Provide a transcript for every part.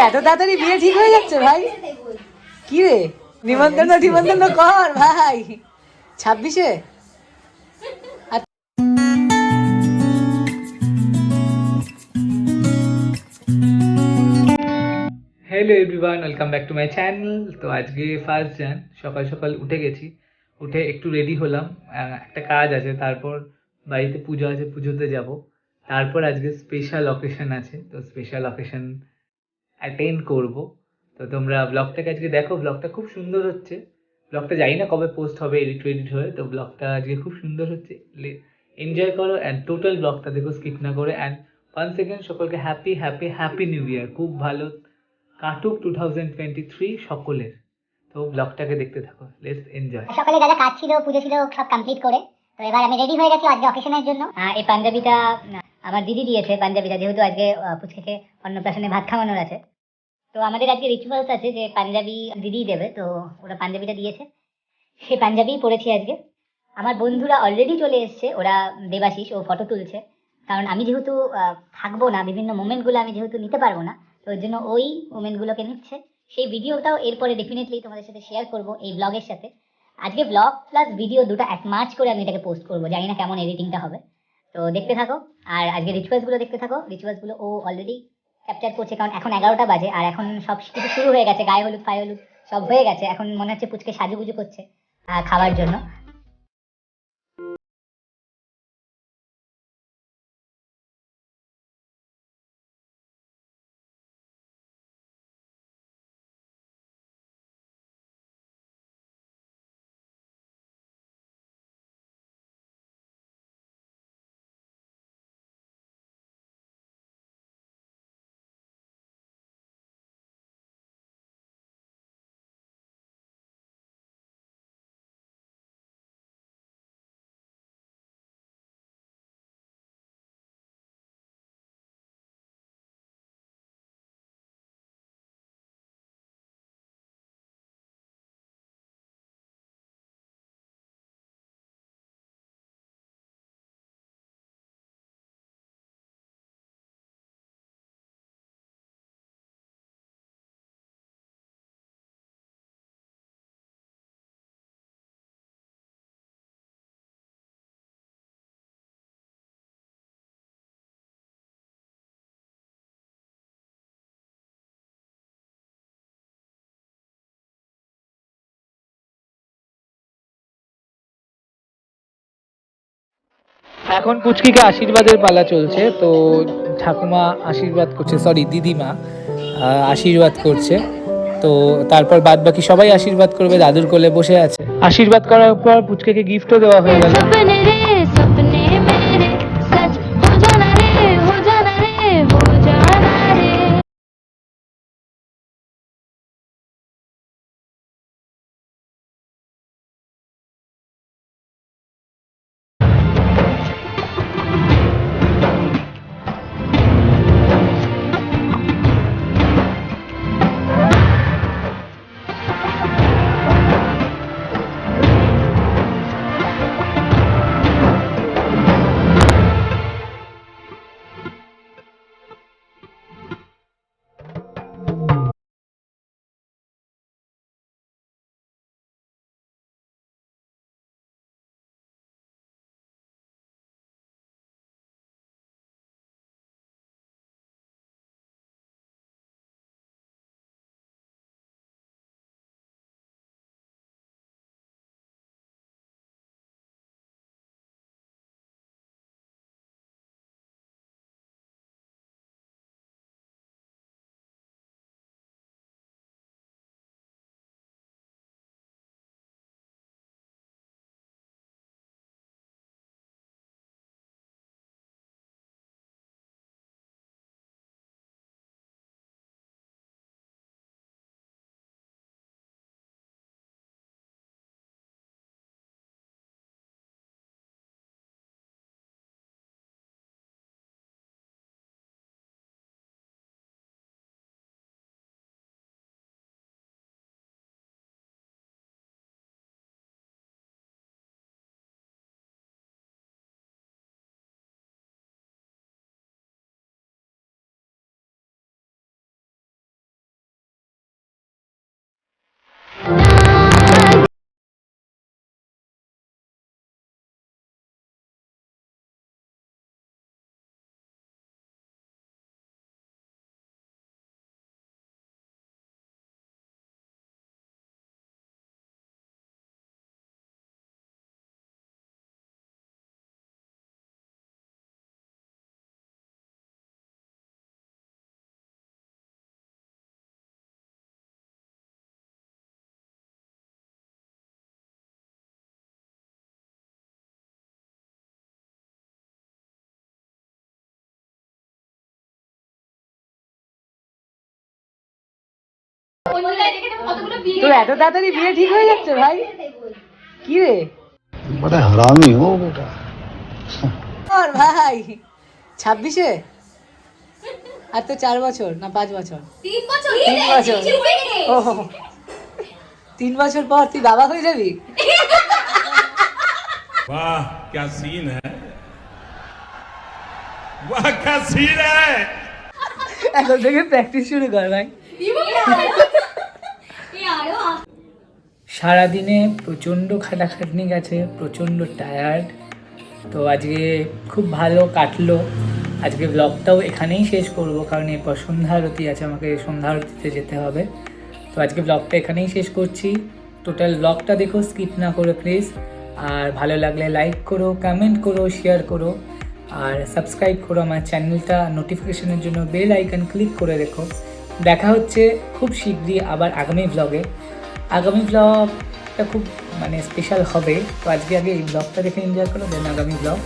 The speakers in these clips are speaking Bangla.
এত তাড়াতাড়ি বিয়ে ঠিক হয়ে যাচ্ছে ভাই? কি রে, নিমন্ত্রণ কর ভাই 26-এ। Hello everyone, welcome back to my channel. তো আজকে 1 জান, সকাল সকাল উঠে গেছি। উঠে একটু রেডি হলাম, একটা কাজ আছে, তারপর বাড়িতে পুজো আছে, পুজোতে যাব। তারপর আজকে স্পেশাল অকেশন আছে, তো স্পেশাল অকেশন অ্যাটেন্ড করব। তো তোমরা ব্লগটাকে আজকে দেখো, ব্লগটা খুব সুন্দর হচ্ছে। ব্লগটা জানি না কবে পোস্ট হবে, এডিট হয়ে। তো ব্লগটা আজকে খুব সুন্দর হচ্ছে, এনজয় করো অ্যান্ড টোটাল ব্লগটা দেখো, স্কিপ না করে। অ্যান্ড ওয়ান সেকেন্ড সকলকে happy happy happy new year. খুব ভালো কাটুক 2023 সকলের। তো ব্লগটাকে দেখতে থাকো, লেটস এনজয়। সকালে যা যা কাজ ছিল, পুজো ছিল, সব কমপ্লিট করে তো এবার আমি রেডি হয়ে গেছি আজকে অকেশনের জন্য। এই পাঞ্জাবিটা আমার দিদি দিয়েছে, পাঞ্জাবিটা যেহেতু আজকে পুচকেকে অন্নপ্রাশনে ভাত খাওয়ানোর আছে। তো আমাদের আজকে রিচুয়ালস আছে যে পাঞ্জাবি দিদি দেবে, তো ওরা পাঞ্জাবিটা দিয়েছে, সেই পাঞ্জাবি পরেছি আজকে। আমার বন্ধুরা অলরেডি চলে এসছে, ওরা দেবাশিস ও ফটো তুলছে, কারণ আমি যেহেতু থাকবো না, বিভিন্ন মোমেন্টগুলো আমি যেহেতু নিতে পারবো না, তো ওই জন্য ওই মোমেন্টগুলোকে নিচ্ছে। সেই ভিডিওটাও এরপরে ডেফিনেটলি তোমাদের সাথে শেয়ার করব এই ব্লগের সাথে। আজকে ব্লগ প্লাস ভিডিও দুটো এক মার্চ করে আমি এটাকে পোস্ট করবো, জানি না কেমন এডিটিংটা হবে। তো দেখতে থাকো, আর আজকে রিচুয়ালসগুলো দেখতে থাকো। রিচুয়ালসগুলো ও অলরেডি ক্যাপচার করছে, কারণ এখন 11টা বাজে, আর এখন সব কিছু শুরু হয়ে গেছে, গায়ে হলুদ ফায়ে হলুদ সব হয়ে গেছে। এখন মনে হচ্ছে পুচকে সাজুগুজু করছে খাওয়ার জন্য। এখন পুচকিকে আশীর্বাদের পালা চলছে। তো ঠাকুমা আশীর্বাদ করছে, সরি দিদিমা আশীর্বাদ করছে। তো তারপর বাদ বাকি সবাই আশীর্বাদ করবে, দাদুর কোলে বসে আছে। আশীর্বাদ করার পর পুচকিকে গিফটও দেওয়া হয়ে গেল। তোর এত তাড়াতাড়ি বিয়ে ঠিক হয়ে যাচ্ছে ভাই? কি রে बड़ा हरामी हो बेटा। আর ভাই 26-এ? আর তো 4 বছর না 5 বছর? 3 বছর। ও 3 বছর পর তুই বাবা হয়ে যাবি? वाह क्या सीन है, वाह क्या सीन है। এখন থেকে প্র্যাকটিস শুরু কর ভাই। সারাদিনে প্রচণ্ড খাটাখাটনি গেছে, প্রচণ্ড টায়ার্ড। তো আজকে খুব ভালো কাটলো। আজকে ব্লগটাও এখানেই শেষ করব, কারণ এরপর সন্ধ্যা আরতি আছে, আমাকে সন্ধ্যা আরতিতে যেতে হবে। তো আজকে ব্লগটা এখানেই শেষ করছি। টোটাল ব্লগটা দেখো, স্কিপ না করো প্লিজ। আর ভালো লাগলে লাইক করো, কমেন্ট করো, শেয়ার করো, আর সাবস্ক্রাইব করো আমার চ্যানেলটা। নোটিফিকেশনের জন্য বেল আইকন ক্লিক করে রেখো। দেখা হচ্ছে খুব শীঘ্রই আবার আগামী ব্লগে। আগামী ব্লগটা খুব মানে স্পেশাল হবে। তো আজকে আগে এই ব্লগটা দেখে এনজয় করো, দেন আগামী ব্লগ।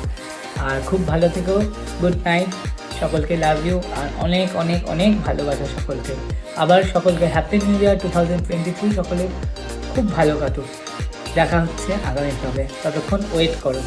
আর খুব ভালো থেকো, গুড নাইট সকলকে, লাভ ইউ, আর অনেক অনেক অনেক ভালোবাসা সকলকে। আবার সকলকে হ্যাপি নিউ ইয়ার 2023। সকলে খুব ভালো কাটুক। দেখা হচ্ছে আগামী ব্লগে, ততক্ষণ ওয়েট করো।